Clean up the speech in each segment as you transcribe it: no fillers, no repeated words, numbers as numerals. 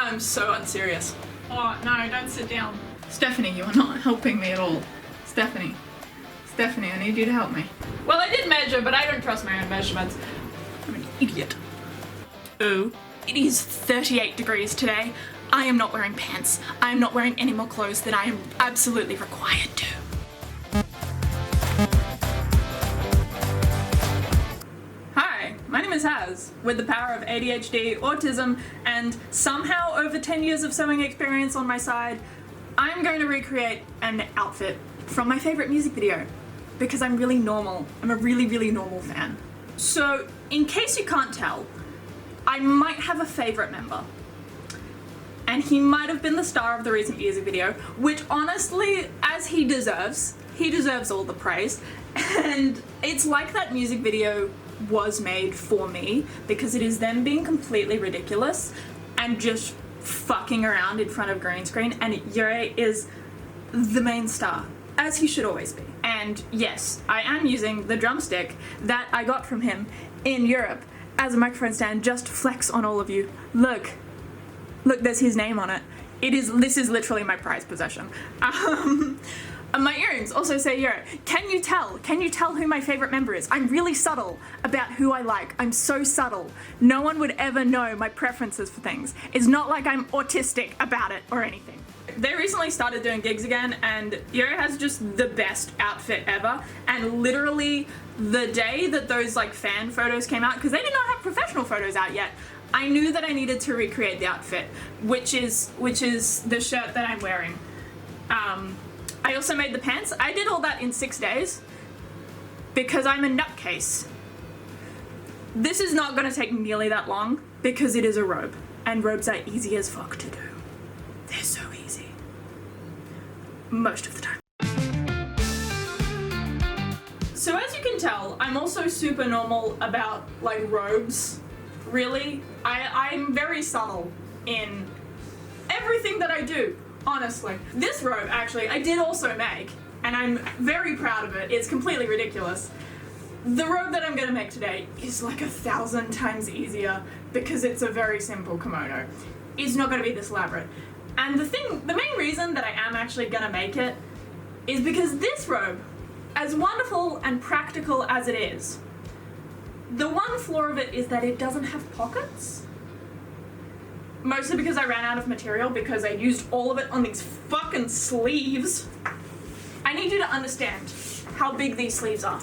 I'm so unserious. Oh, no, don't sit down. Stephanie, you are not helping me at all. Stephanie, I need you to help me. Well, I did measure, but I don't trust my own measurements. I'm an idiot. Ooh, it is 38 degrees today. I am not wearing pants. I am not wearing any more clothes than I am absolutely required to. Hi, my name is Haz. With the power of ADHD, autism, and somehow over 10 years of sewing experience on my side, I'm going to recreate an outfit from my favorite music video. Because I'm really normal. I'm a really, really normal fan. So, in case you can't tell, I might have a favorite member. And he might have been the star of the recent music video, which honestly, as he deserves all the praise. And it's like that music video was made for me, because it is them being completely ridiculous and just fucking around in front of green screen, and Jure is the main star, as he should always be. And yes, I am using the drumstick that I got from him in Europe as a microphone stand, just to flex on all of you. Look, there's his name on it. This is literally my prized possession. My earrings also say Jure. Can you tell who my favorite member is? I'm really subtle about who I like. I'm so subtle. No one would ever know my preferences for things. It's not like I'm autistic about it or anything. They recently started doing gigs again, and Jure has just the best outfit ever. And literally the day that those like fan photos came out, because they did not have professional photos out yet, I knew that I needed to recreate the outfit, which is the shirt that I'm wearing. I also made the pants. I did all that in 6 days because I'm a nutcase. This is not going to take nearly that long because it is a robe, and robes are easy as fuck to do. They're so easy. Most of the time. So as you can tell, I'm also super normal about like robes. Really, I'm very subtle in everything that I do, honestly. This robe, actually, I did also make, and I'm very proud of it. It's completely ridiculous. The robe that I'm gonna make today is like 1,000 times easier because it's a very simple kimono. It's not gonna be this elaborate. And the main reason that I am actually gonna make it is because this robe, as wonderful and practical as it is, the one flaw of it is that it doesn't have pockets. Mostly because I ran out of material because I used all of it on these fucking sleeves. I need you to understand how big these sleeves are.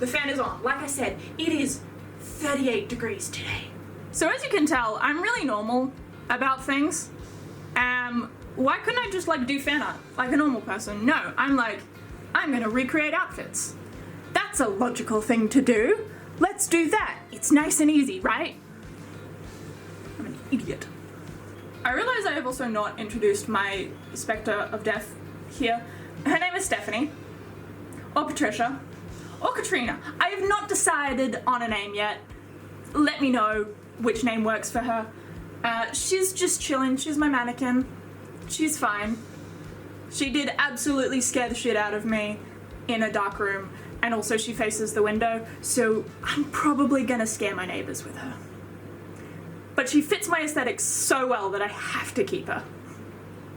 The fan is on. Like I said, it is 38 degrees today. So as you can tell, I'm really normal about things. Why couldn't I just like do fan art like a normal person? No, I'm gonna recreate outfits. That's a logical thing to do. Let's do that. It's nice and easy, right? I'm an idiot. I realize I have also not introduced my Spectre of Death here. Her name is Stephanie, or Patricia, or Katrina. I have not decided on a name yet. Let me know which name works for her. She's just chilling. She's my mannequin. She's fine. She did absolutely scare the shit out of me in a dark room, and also she faces the window, so I'm probably gonna scare my neighbors with her. But she fits my aesthetics so well that I have to keep her.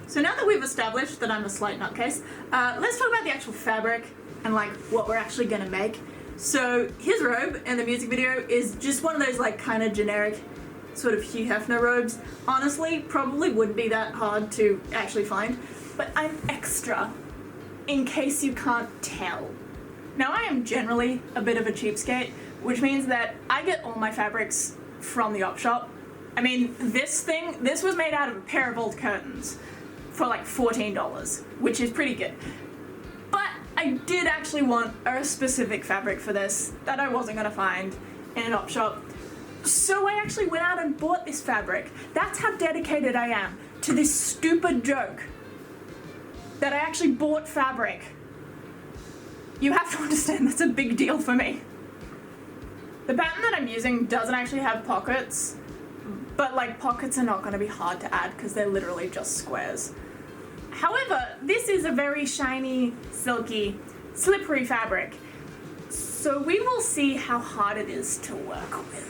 So now that we've established that I'm a slight nutcase, let's talk about the actual fabric and like what we're actually gonna make. So his robe in the music video is just one of those like kind of generic sort of Hugh Hefner robes. Honestly, probably wouldn't be that hard to actually find, but I'm extra, in case you can't tell. Now I am generally a bit of a cheapskate, which means that I get all my fabrics from the op shop. I mean, this was made out of a pair of old curtains for like $14, which is pretty good. But I did actually want a specific fabric for this that I wasn't gonna find in an op shop. So I actually went out and bought this fabric. That's how dedicated I am to this stupid joke, that I actually bought fabric. You have to understand that's a big deal for me. The pattern that I'm using doesn't actually have pockets, but like pockets are not going to be hard to add because they're literally just squares. However, this is a very shiny, silky, slippery fabric, so we will see how hard it is to work with.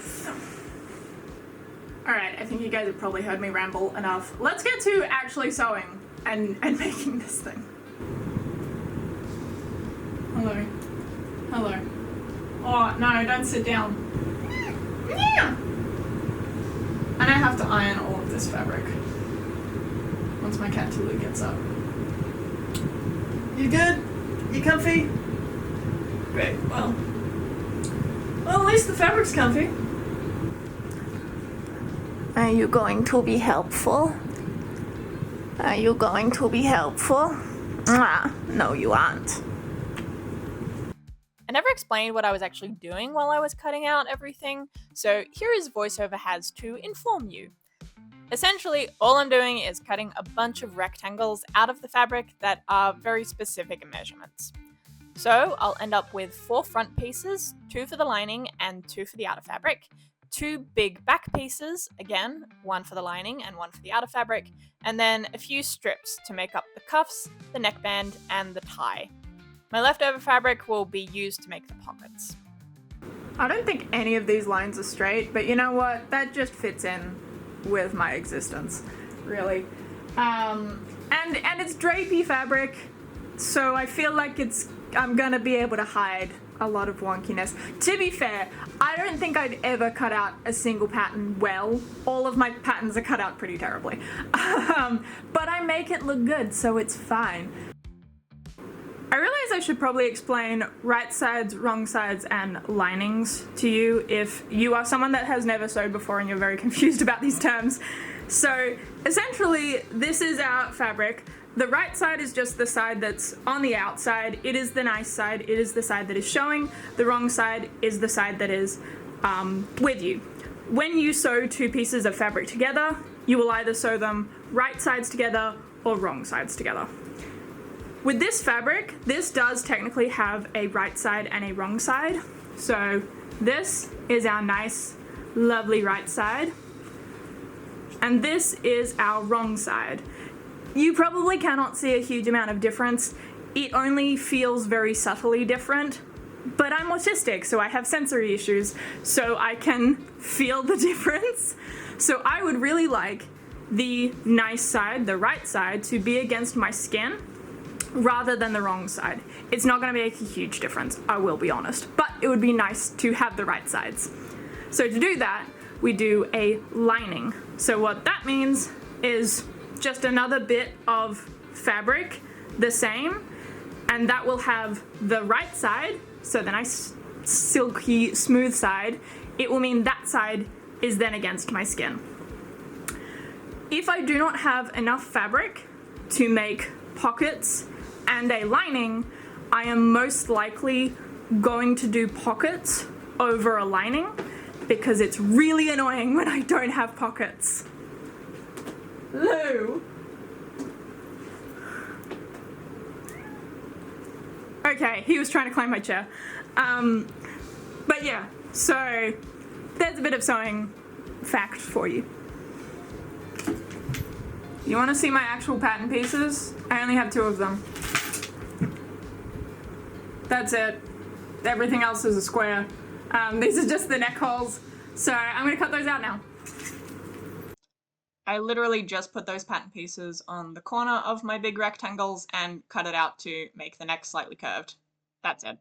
Alright, I think you guys have probably heard me ramble enough. Let's get to actually sewing and making this thing. Hello. Hello. Oh, no, don't sit down. Yeah. And I have to iron all of this fabric once my cat Tulu gets up. You good? You comfy? Great, well, at least the fabric's comfy. Are you going to be helpful? Are you going to be helpful? No, you aren't. I never explained what I was actually doing while I was cutting out everything, so here is VoiceOver has to inform you. Essentially, all I'm doing is cutting a bunch of rectangles out of the fabric that are very specific in measurements. So I'll end up with 4 front pieces, 2 for the lining and 2 for the outer fabric, 2 big back pieces, again, 1 for the lining and 1 for the outer fabric, and then a few strips to make up the cuffs, the neckband, and the tie. My leftover fabric will be used to make the pockets. I don't think any of these lines are straight, but you know what? That just fits in with my existence, really. And it's drapey fabric, so I feel like I'm gonna be able to hide a lot of wonkiness. To be fair, I don't think I'd ever cut out a single pattern well. All of my patterns are cut out pretty terribly. But I make it look good, so it's fine. I realize I should probably explain right sides, wrong sides, and linings to you if you are someone that has never sewed before and you're very confused about these terms. So essentially, this is our fabric. The right side is just the side that's on the outside. It is the nice side. It is the side that is showing. The wrong side is the side that is with you. When you sew 2 pieces of fabric together, you will either sew them right sides together or wrong sides together. With this fabric, this does technically have a right side and a wrong side. So this is our nice, lovely right side. And this is our wrong side. You probably cannot see a huge amount of difference. It only feels very subtly different. But I'm autistic, so I have sensory issues, so I can feel the difference. So I would really like the nice side, the right side, to be against my skin rather than the wrong side. It's not going to make a huge difference, I will be honest, but it would be nice to have the right sides. So to do that, we do a lining. So what that means is just another bit of fabric, the same, and that will have the right side, so the nice silky smooth side. It will mean that side is then against my skin. If I do not have enough fabric to make pockets and a lining, I am most likely going to do pockets over a lining because it's really annoying when I don't have pockets. Lou. Okay, he was trying to climb my chair. But yeah, so there's a bit of sewing fact for you. You want to see my actual pattern pieces? I only have 2 of them. That's it. Everything else is a square. These are just the neck holes. So I'm going to cut those out now. I literally just put those pattern pieces on the corner of my big rectangles and cut it out to make the neck slightly curved. That's it.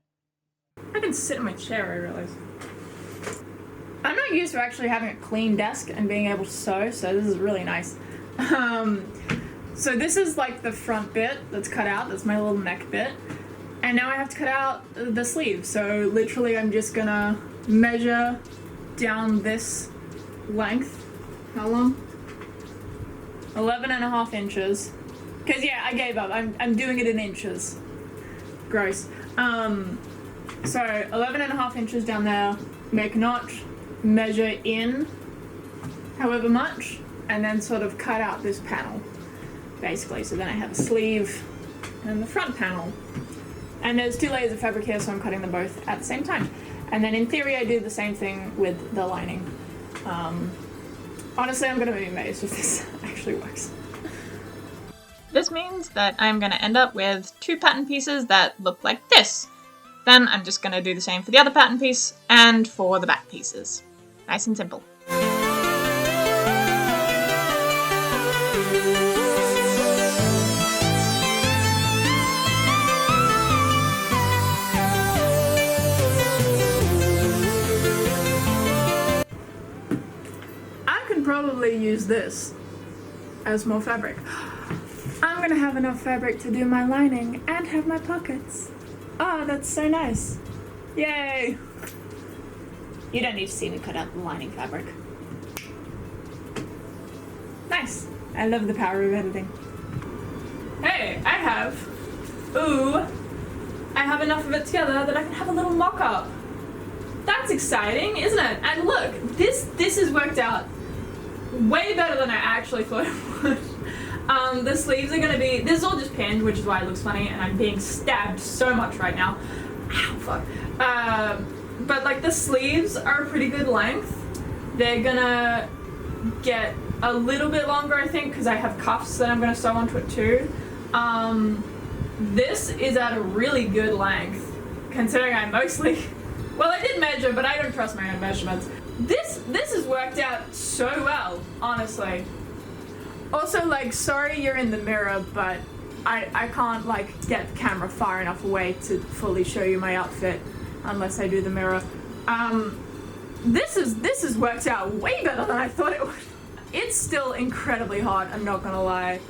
I can sit in my chair, I realize. I'm not used to actually having a clean desk and being able to sew, so this is really nice. So this is like the front bit that's cut out, that's my little neck bit. And now I have to cut out the sleeve, so literally I'm just gonna measure down this length. How long? 11.5 inches. Cause yeah, I gave up. I'm doing it in inches. Gross. So 11.5 inches down there, make a notch, measure in however much, and then sort of cut out this panel, basically. So then I have a sleeve and the front panel. And there's 2 layers of fabric here, so I'm cutting them both at the same time. And then in theory, I do the same thing with the lining. Honestly, I'm gonna be amazed if this actually works. This means that I'm gonna end up with 2 pattern pieces that look like this. Then I'm just gonna do the same for the other pattern piece and for the back pieces. Nice and simple. can probably use this as more fabric. I'm gonna have enough fabric to do my lining and have my pockets. Oh, that's so nice. Yay! You don't need to see me cut out the lining fabric. Nice. I love the power of editing. Hey, I have enough of it together that I can have a little mock-up. That's exciting, isn't it? And look, this has worked out way better than I actually thought it would. The sleeves are gonna be, this is all just pinned, which is why it looks funny, and I'm being stabbed so much right now. Ow, fuck. But like the sleeves are a pretty good length. They're gonna get a little bit longer, I think, because I have cuffs that I'm gonna sew onto it too. This is at a really good length, considering I mostly, well, I did measure, but I don't trust my own measurements. This has worked out so well, honestly. Also, like, sorry you're in the mirror, but I can't, like, get the camera far enough away to fully show you my outfit unless I do the mirror. This has worked out way better than I thought it would. It's still incredibly hot, I'm not gonna lie.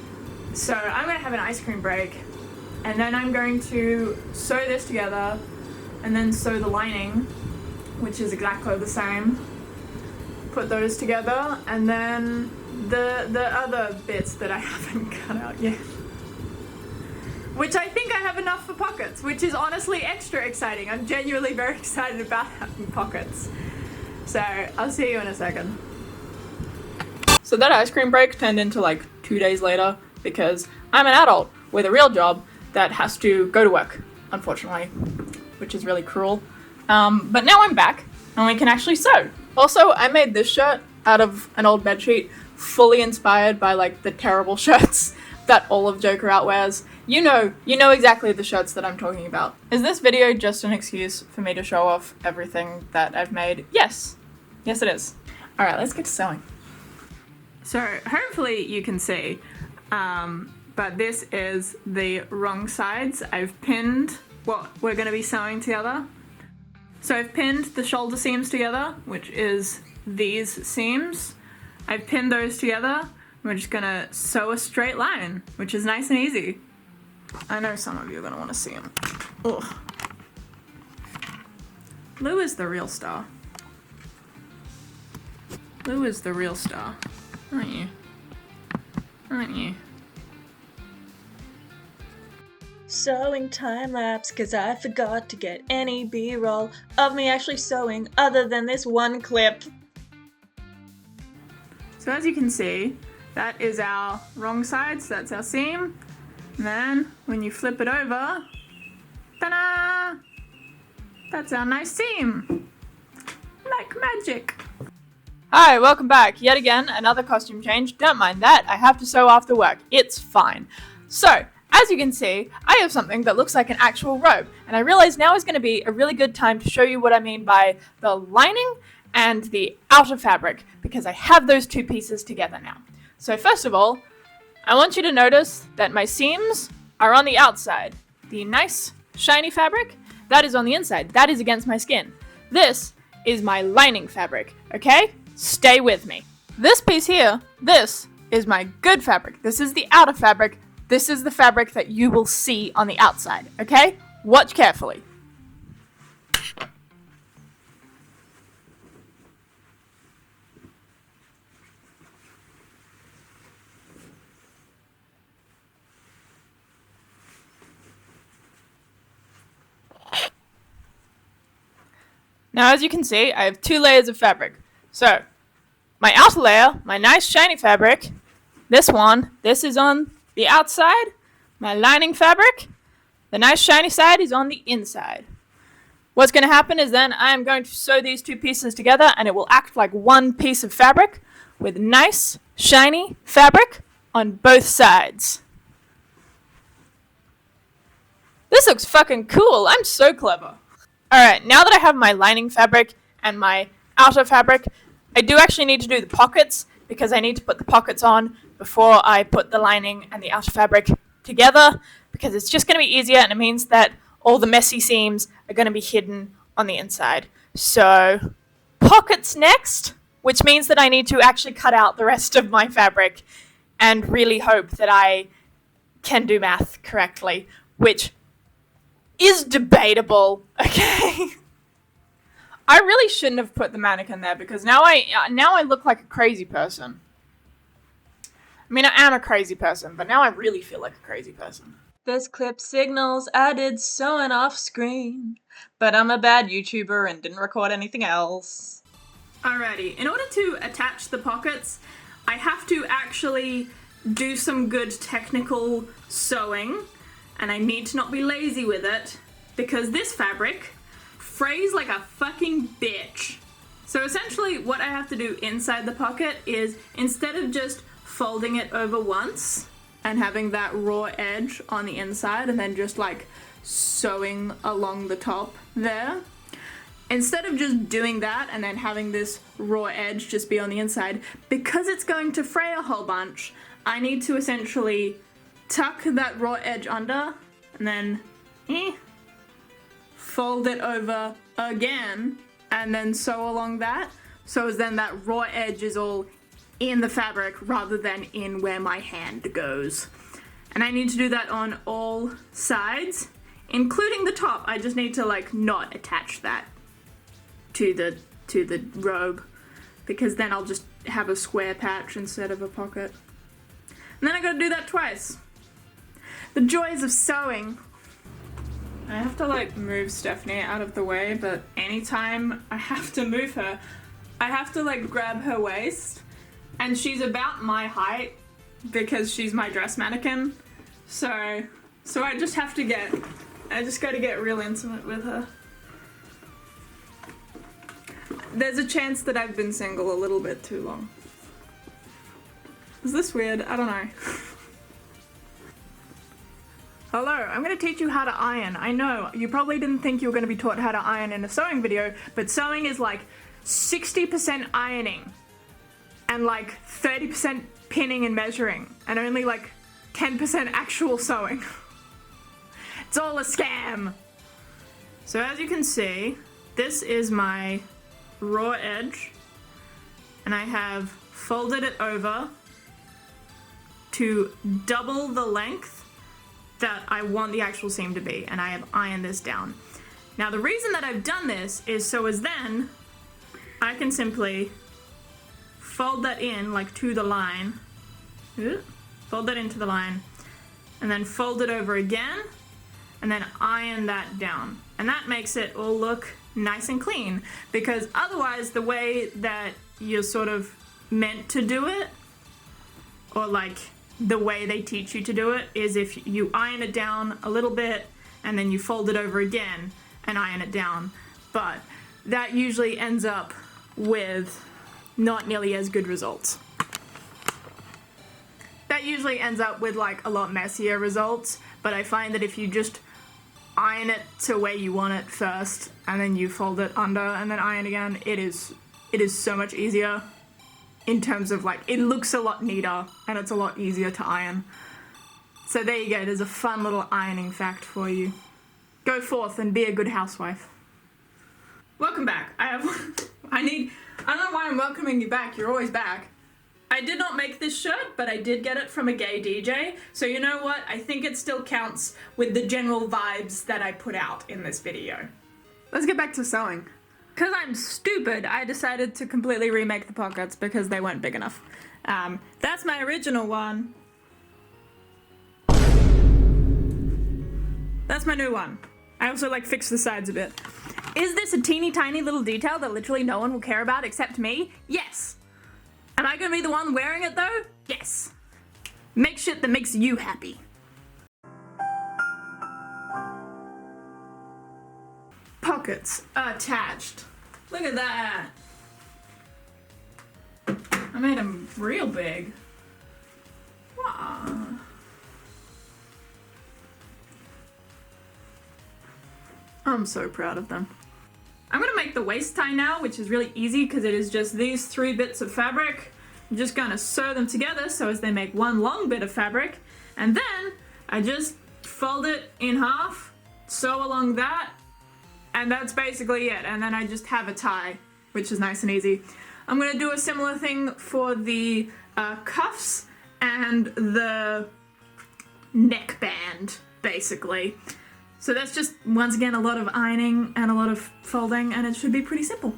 So I'm gonna have an ice cream break, and then I'm going to sew this together, and then sew the lining, which is exactly the same. Put those together, and then the other bits that I haven't cut out yet. Which I think I have enough for pockets, which is honestly extra exciting. I'm genuinely very excited about having pockets. So I'll see you in a second. So that ice cream break turned into like 2 days later because I'm an adult with a real job that has to go to work, unfortunately, which is really cruel. But now I'm back and we can actually sew. Also, I made this shirt out of an old bedsheet, fully inspired by like the terrible shirts that all of Joker outwears. You know exactly the shirts that I'm talking about. Is this video just an excuse for me to show off everything that I've made? Yes. Yes, it is. All right, let's get to sewing. So hopefully you can see, but this is the wrong sides. I've pinned what we're going to be sewing together. So I've pinned the shoulder seams together, which is these seams. I've pinned those together. We're just going to sew a straight line, which is nice and easy. I know some of you are going to want to see them. Ugh. Lou is the real star. Lou is the real star. Aren't you? Aren't you? Sewing time lapse because I forgot to get any B-roll of me actually sewing other than this one clip. So as you can see, that is our wrong side, so that's our seam. And then when you flip it over, ta-da! That's our nice seam. Like magic. Hi, welcome back. Yet again, another costume change. Don't mind that. I have to sew after work. It's fine. So, as you can see, I have something that looks like an actual robe. And I realize now is going to be a really good time to show you what I mean by the lining and the outer fabric, because I have those two pieces together now. So first of all, I want you to notice that my seams are on the outside. The nice, shiny fabric, that is on the inside. That is against my skin. This is my lining fabric, okay? Stay with me. This piece here, this is my good fabric. This is the outer fabric. This is the fabric that you will see on the outside, okay? Watch carefully. Now, as you can see, I have 2 layers of fabric. So, my outer layer, my nice shiny fabric, this is on the outside. My lining fabric, the nice shiny side, is on the inside. What's going to happen is then I am going to sew these 2 pieces together and it will act like one piece of fabric with nice, shiny fabric on both sides. This looks fucking cool. I'm so clever. Alright, now that I have my lining fabric and my outer fabric, I do actually need to do the pockets because I need to put the pockets on before I put the lining and the outer fabric together, because it's just going to be easier and it means that all the messy seams are going to be hidden on the inside. So, pockets next. which means that I need to actually cut out the rest of my fabric and really hope that I can do math correctly, which is debatable, okay? I really shouldn't have put the mannequin there because now I look like a crazy person. I mean, I am a crazy person, but now I really feel like a crazy person. This clip signals I did sewing off screen, but I'm a bad YouTuber and didn't record anything else. Alrighty, in order to attach the pockets, I have to actually do some good technical sewing, and I need to not be lazy with it, because this fabric frays like a fucking bitch. So essentially what I have to do inside the pocket is, instead of just folding it over once and having that raw edge on the inside and then just like sewing along the top there, instead of just doing that and then having this raw edge just be on the inside, because it's going to fray a whole bunch, I need to essentially tuck that raw edge under and then fold it over again and then sew along that, so as then that raw edge is all in the fabric rather than in where my hand goes. And I need to do that on all sides, including the top. I just need to like not attach that to the robe, because then I'll just have a square patch instead of a pocket. And then I gotta do that twice. The joys of sewing. I have to like move Stephanie out of the way, but anytime I have to move her, I have to like grab her waist, and she's about my height because she's my dress mannequin. So I just have to gotta get real intimate with her. There's a chance that I've been single a little bit too long. Is this weird? I don't know. Hello, I'm going to teach you how to iron. I know, you probably didn't think you were going to be taught how to iron in a sewing video, but sewing is like 60% ironing and like 30% pinning and measuring and only like 10% actual sewing. It's all a scam. So as you can see, this is my raw edge, and I have folded it over to double the length that I want the actual seam to be, and I have ironed this down. Now the reason that I've done this is so as then I can simply fold that in like to the line, fold that into the line, and then fold it over again, and then iron that down. And that makes it all look nice and clean, because otherwise the way that you're sort of meant to do it, or like the way they teach you to do it, is if you iron it down a little bit and then you fold it over again and iron it down. But that usually ends up with not nearly as good results. That usually ends up with like a lot messier results, but I find that if you just iron it to where you want it first and then you fold it under and then iron again, it is so much easier. In terms of like, it looks a lot neater and it's a lot easier to iron. So there you go, there's a fun little ironing fact for you. Go forth and be a good housewife. Welcome back. I don't know why I'm welcoming you back, you're always back. I did not make this shirt, but I did get it from a gay DJ, so you know what, I think it still counts with the general vibes that I put out in this video. Let's get back to sewing. Because I'm stupid, I decided to completely remake the pockets because they weren't big enough. That's my original one. That's my new one. I also like fixed the sides a bit. Is this a teeny tiny little detail that literally no one will care about except me? Yes. Am I gonna be the one wearing it though? Yes. Make shit that makes you happy. Pockets attached. Look at that. I made them real big. Wow. I'm so proud of them. I'm gonna make the waist tie now, which is really easy because it is just these 3 bits of fabric. I'm just gonna sew them together so as they make one long bit of fabric, and then I just fold it in half, sew along that, and that's basically it. And then I just have a tie, which is nice and easy. I'm gonna do a similar thing for the cuffs and the neckband, basically. So that's just, once again, a lot of ironing and a lot of folding, and it should be pretty simple.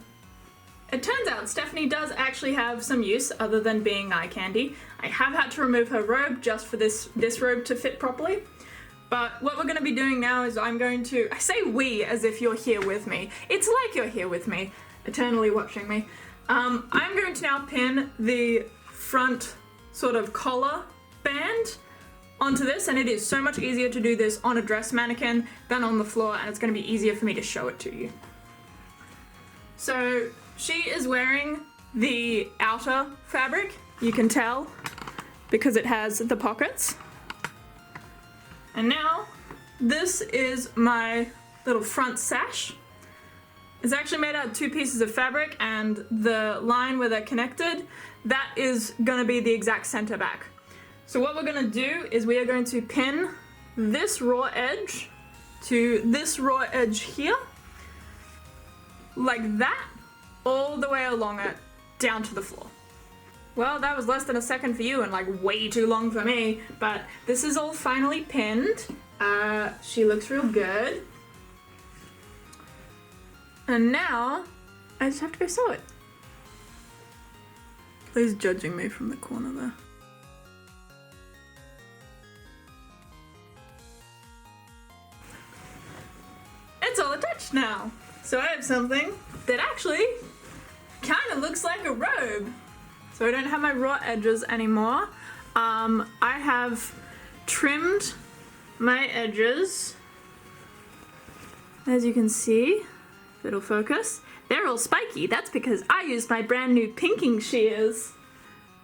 It turns out Stephanie does actually have some use other than being eye candy. I have had to remove her robe just for this robe to fit properly. But what we're going to be doing now is I'm going to, I say we as if you're here with me. It's like you're here with me, eternally watching me. I'm going to now pin the front sort of collar band onto this, and it is so much easier to do this on a dress mannequin than on the floor, and it's going to be easier for me to show it to you. So she is wearing the outer fabric, you can tell, because it has the pockets. And now, this is my little front sash. It's actually made out of 2 pieces of fabric, and the line where they're connected, that is gonna be the exact center back. So what we're gonna do is we are going to pin this raw edge to this raw edge here, like that, all the way along it, down to the floor. Well, that was less than a second for you and like way too long for me, but this is all finally pinned. She looks real good. And now, I just have to go sew it. Please judging me from the corner there. It's all attached now. So I have something that actually kind of looks like a robe. So I don't have my raw edges anymore. I have trimmed my edges. As you can see, if it'll focus, they're all spiky. That's because I used my brand new pinking shears.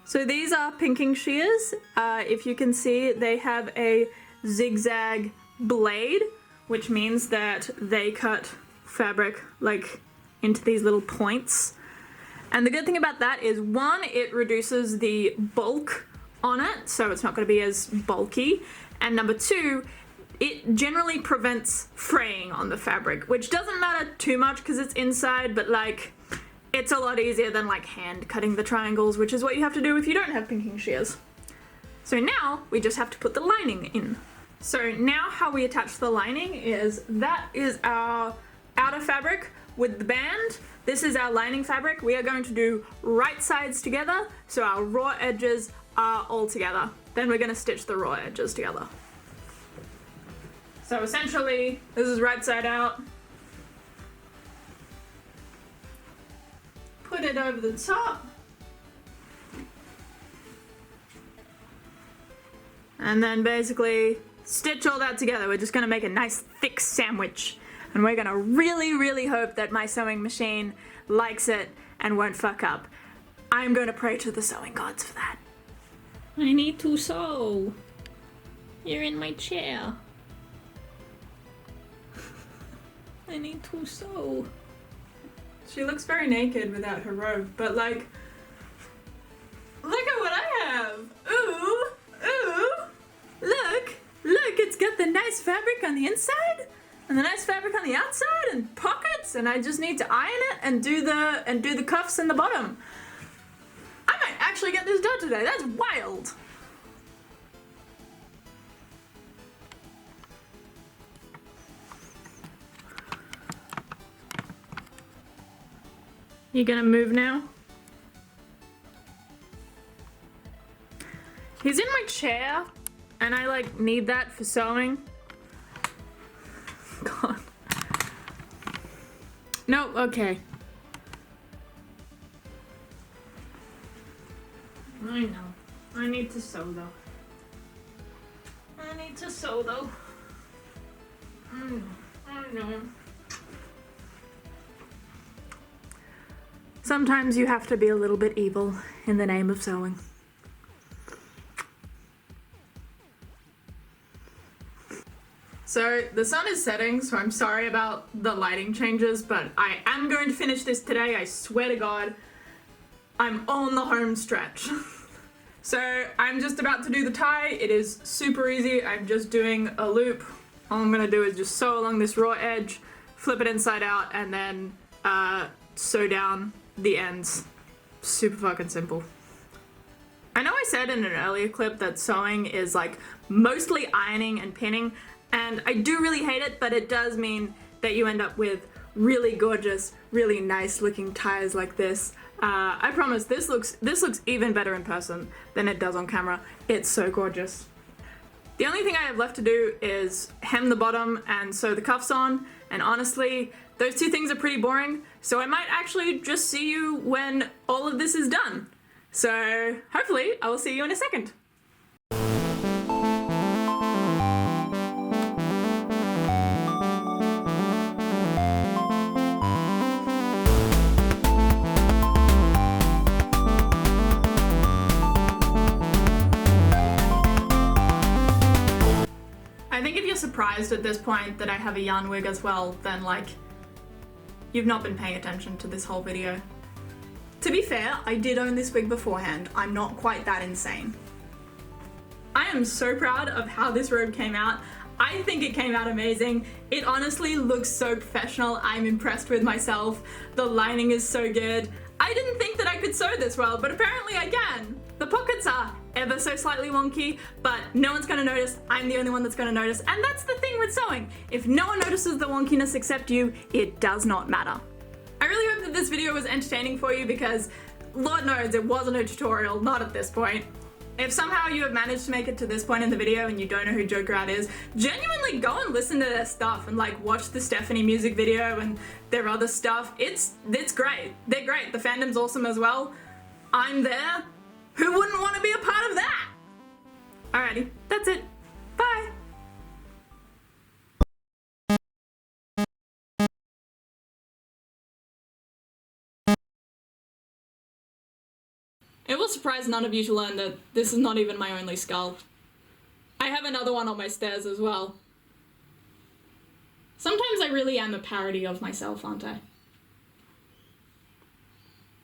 So these are pinking shears. If you can see, they have a zigzag blade, which means that they cut fabric like into these little points. And the good thing about that is, one, it reduces the bulk on it, so it's not going to be as bulky. And number 2, it generally prevents fraying on the fabric, which doesn't matter too much because it's inside, but like, it's a lot easier than like hand cutting the triangles, which is what you have to do if you don't have pinking shears. So now we just have to put the lining in. So now how we attach the lining is, that is our outer fabric with the band. This is our lining fabric. We are going to do right sides together, so our raw edges are all together. Then we're going to stitch the raw edges together. So essentially, this is right side out. Put it over the top. And then basically stitch all that together. We're just going to make a nice thick sandwich. And we're gonna really, really hope that my sewing machine likes it and won't fuck up. I'm gonna pray to the sewing gods for that. I need to sew. You're in my chair. I need to sew. She looks very naked without her robe, but like, look at what I have. Ooh, ooh, look, it's got the nice fabric on the inside and the nice fabric on the outside and pockets, and I just need to iron it and do the cuffs in the bottom. I might actually get this done today. That's wild. You gonna move now? He's in my chair, and I like need that for sewing. God. No, okay. I know. I need to sew though. I know. Sometimes you have to be a little bit evil in the name of sewing. So the sun is setting, so I'm sorry about the lighting changes, but I am going to finish this today, I swear to God. I'm on the home stretch. So I'm just about to do the tie. It is super easy. I'm just doing a loop. All I'm gonna do is just sew along this raw edge, flip it inside out, and then sew down the ends super fucking simple. I know I said in an earlier clip that sewing is like mostly ironing and pinning, and I do really hate it, but it does mean that you end up with really gorgeous, really nice looking ties like this. I promise this looks even better in person than it does on camera. It's so gorgeous. The only thing I have left to do is hem the bottom and sew the cuffs on, and honestly, those two things are pretty boring, so I might actually just see you when all of this is done. So hopefully I will see you in a second. I think if you're surprised at this point that I have a yarn wig as well, then like, you've not been paying attention to this whole video. To be fair, I did own this wig beforehand. I'm not quite that insane. I am so proud of how this robe came out. I think it came out amazing. It honestly looks so professional. I'm impressed with myself. The lining is so good. I didn't think that I could sew this well, but apparently I can. The pockets are ever so slightly wonky, but no one's gonna notice. I'm the only one that's gonna notice, and that's the thing with sewing. If no one notices the wonkiness except you, it does not matter. I really hope that this video was entertaining for you because Lord knows it wasn't a tutorial, not at this point. If somehow you have managed to make it to this point in the video and you don't know who Jure is, genuinely go and listen to their stuff and like watch the Stephanie music video and their other stuff. It's great. They're great. The fandom's awesome as well. I'm there. Who wouldn't want to be a part of that? Alrighty, that's it. Bye. It will surprise none of you to learn that this is not even my only skull. I have another one on my stairs as well. Sometimes I really am a parody of myself, aren't I?